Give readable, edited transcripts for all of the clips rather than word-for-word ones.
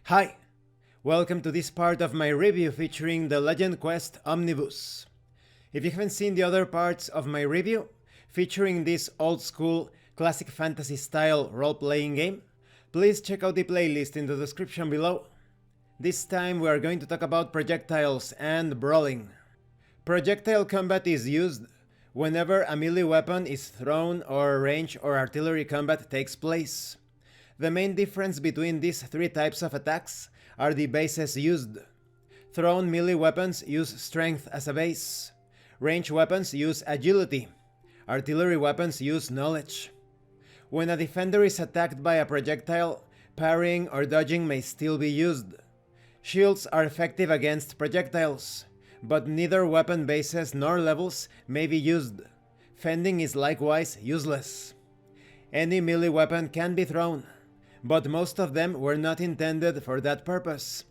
Hi! Welcome to this part of my review featuring the Legend Quest Omnibus. If you haven't seen the other parts of my review, featuring this old school, classic fantasy style role-playing game, please check out the playlist in the description below. This time we are going to talk about projectiles and brawling. Projectile combat is used whenever a melee weapon is thrown or range or artillery combat takes place. The main difference between these three types of attacks are the bases used. Thrown melee weapons use strength as a base. Ranged weapons use agility. Artillery weapons use knowledge. When a defender is attacked by a projectile, parrying or dodging may still be used. Shields are effective against projectiles, but neither weapon bases nor levels may be used. Fending is likewise useless. Any melee weapon can be thrown, but most of them were not intended for that purpose.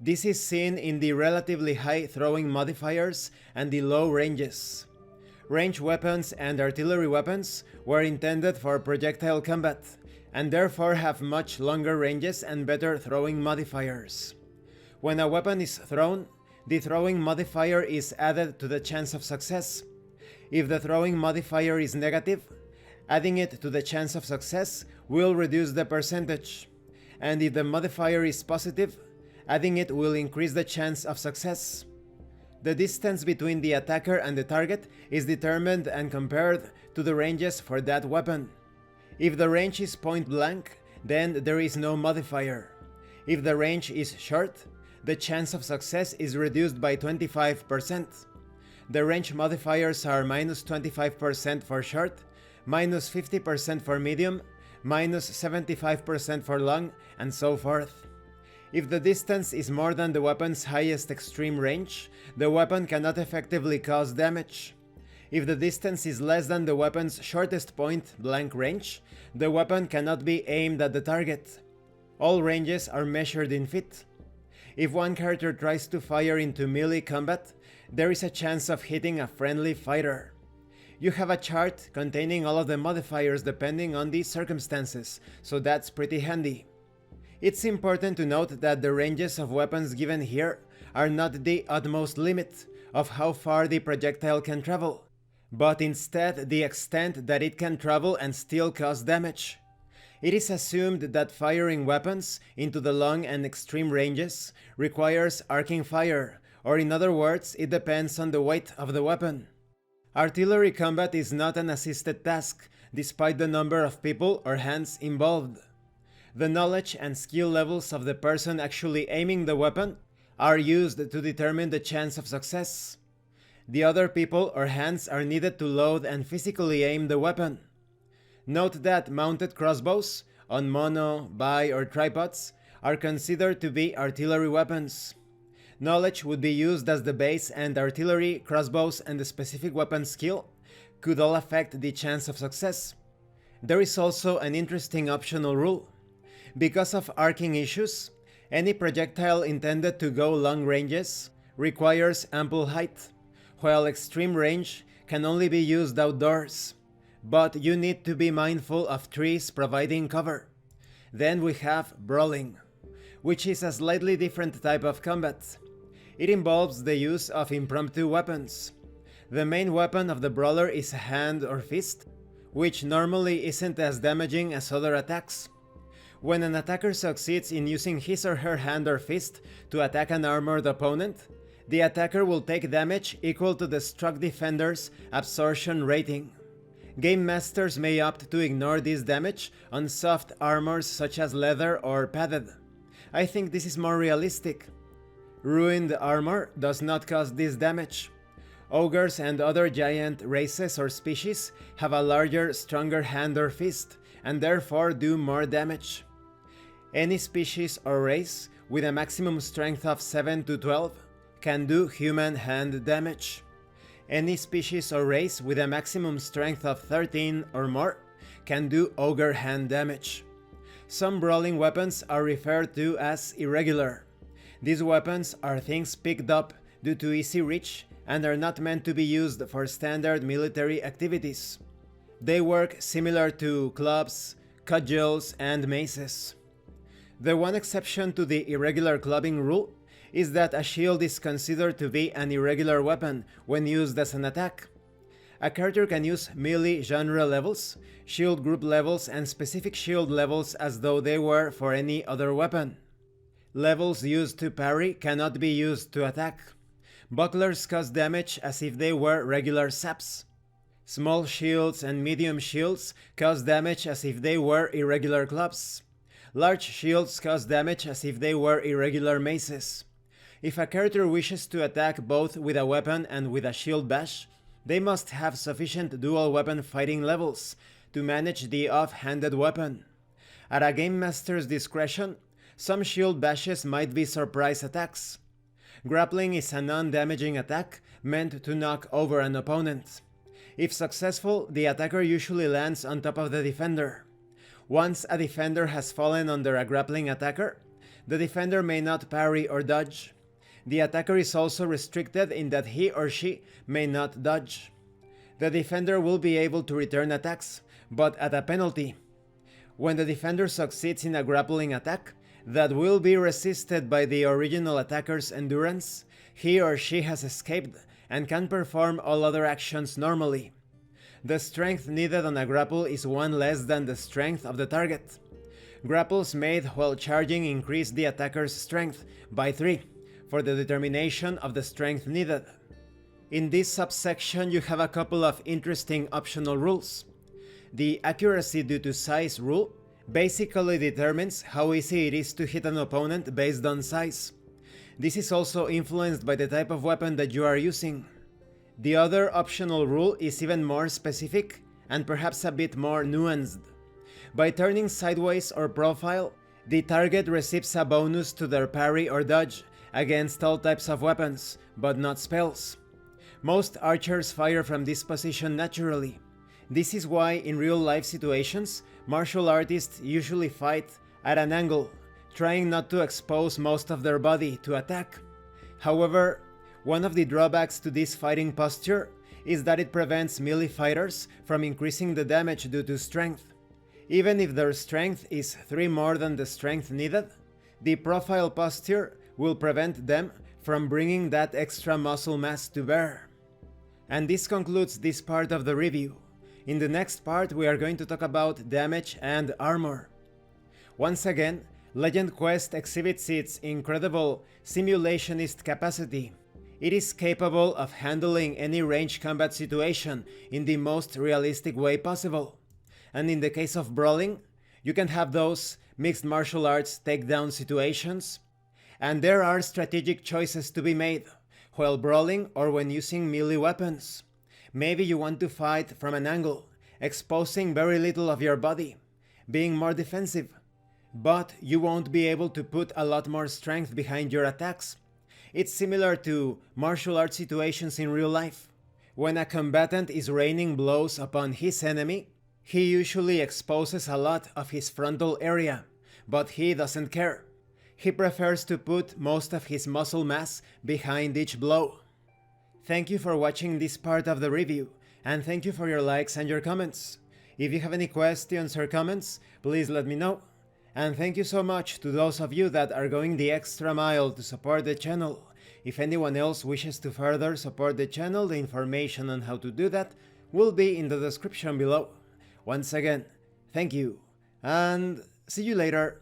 This is seen in the relatively high throwing modifiers and the low ranges. Ranged weapons and artillery weapons were intended for projectile combat, and therefore have much longer ranges and better throwing modifiers. When a weapon is thrown, the throwing modifier is added to the chance of success. If the throwing modifier is negative, adding it to the chance of success will reduce the percentage, and if the modifier is positive, adding it will increase the chance of success. The distance between the attacker and the target is determined and compared to the ranges for that weapon. If the range is point blank, then there is no modifier. If the range is short, the chance of success is reduced by 25%. The range modifiers are minus 25% for short, minus 50% for medium, minus 75% for long, and so forth. If the distance is more than the weapon's highest extreme range, the weapon cannot effectively cause damage. If the distance is less than the weapon's shortest point blank range, the weapon cannot be aimed at the target. All ranges are measured in feet. If one character tries to fire into melee combat, there is a chance of hitting a friendly fighter. You have a chart containing all of the modifiers depending on the circumstances, so that's pretty handy. It's important to note that the ranges of weapons given here are not the utmost limit of how far the projectile can travel, but instead the extent that it can travel and still cause damage. It is assumed that firing weapons into the long and extreme ranges requires arcing fire, or in other words, it depends on the weight of the weapon. Artillery combat is not an assisted task, despite the number of people or hands involved. The knowledge and skill levels of the person actually aiming the weapon are used to determine the chance of success. The other people or hands are needed to load and physically aim the weapon. Note that mounted crossbows on mono, bi, or tripods are considered to be artillery weapons. Knowledge would be used as the base, and artillery, crossbows, and the specific weapon skill could all affect the chance of success. There is also an interesting optional rule. Because of arcing issues, any projectile intended to go long ranges requires ample height, while extreme range can only be used outdoors. But you need to be mindful of trees providing cover. Then we have brawling, which is a slightly different type of combat. It involves the use of impromptu weapons. The main weapon of the brawler is a hand or fist, which normally isn't as damaging as other attacks. When an attacker succeeds in using his or her hand or fist to attack an armored opponent, the attacker will take damage equal to the struck defender's absorption rating. Game masters may opt to ignore this damage on soft armors such as leather or padded. I think this is more realistic. Ruined armor does not cause this damage. Ogres and other giant races or species have a larger, stronger hand or fist, and therefore do more damage. Any species or race with a maximum strength of 7 to 12 can do human hand damage. Any species or race with a maximum strength of 13 or more can do ogre hand damage. Some brawling weapons are referred to as irregular. These weapons are things picked up due to easy reach and are not meant to be used for standard military activities. They work similar to clubs, cudgels, and maces. The one exception to the irregular clubbing rule is that a shield is considered to be an irregular weapon when used as an attack. A character can use melee genre levels, shield group levels, and specific shield levels as though they were for any other weapon. Levels used to parry cannot be used to attack. Bucklers cause damage as if they were regular saps. Small shields and medium shields cause damage as if they were irregular clubs. Large shields cause damage as if they were irregular maces. If a character wishes to attack both with a weapon and with a shield bash, they must have sufficient dual weapon fighting levels to manage the off-handed weapon. At a game master's discretion, some shield bashes might be surprise attacks. Grappling is a non-damaging attack meant to knock over an opponent. If successful, the attacker usually lands on top of the defender. Once a defender has fallen under a grappling attacker, the defender may not parry or dodge. The attacker is also restricted in that he or she may not dodge. The defender will be able to return attacks, but at a penalty. When the defender succeeds in a grappling attack that will be resisted by the original attacker's endurance, he or she has escaped and can perform all other actions normally. The strength needed on a grapple is 1 less than the strength of the target. Grapples made while charging increase the attacker's strength by 3 for the determination of the strength needed. In this subsection you have a couple of interesting optional rules. The accuracy due to size rule basically determines how easy it is to hit an opponent based on size. This is also influenced by the type of weapon that you are using. The other optional rule is even more specific and perhaps a bit more nuanced. By turning sideways or profile, the target receives a bonus to their parry or dodge against all types of weapons, but not spells. Most archers fire from this position naturally. This is why in real-life situations, martial artists usually fight at an angle, trying not to expose most of their body to attack. However, one of the drawbacks to this fighting posture is that it prevents melee fighters from increasing the damage due to strength. Even if their strength is 3 more than the strength needed, the profile posture will prevent them from bringing that extra muscle mass to bear. And this concludes this part of the review. In the next part we are going to talk about damage and armor. Once again, Legend Quest exhibits its incredible simulationist capacity. It is capable of handling any range combat situation in the most realistic way possible. And in the case of brawling, you can have those mixed martial arts takedown situations, and there are strategic choices to be made while brawling or when using melee weapons. Maybe you want to fight from an angle, exposing very little of your body, being more defensive, but you won't be able to put a lot more strength behind your attacks. It's similar to martial arts situations in real life. When a combatant is raining blows upon his enemy, he usually exposes a lot of his frontal area, but he doesn't care. He prefers to put most of his muscle mass behind each blow. Thank you for watching this part of the review, and thank you for your likes and your comments. If you have any questions or comments, please let me know. And thank you so much to those of you that are going the extra mile to support the channel. If anyone else wishes to further support the channel, the information on how to do that will be in the description below. Once again, thank you, and see you later.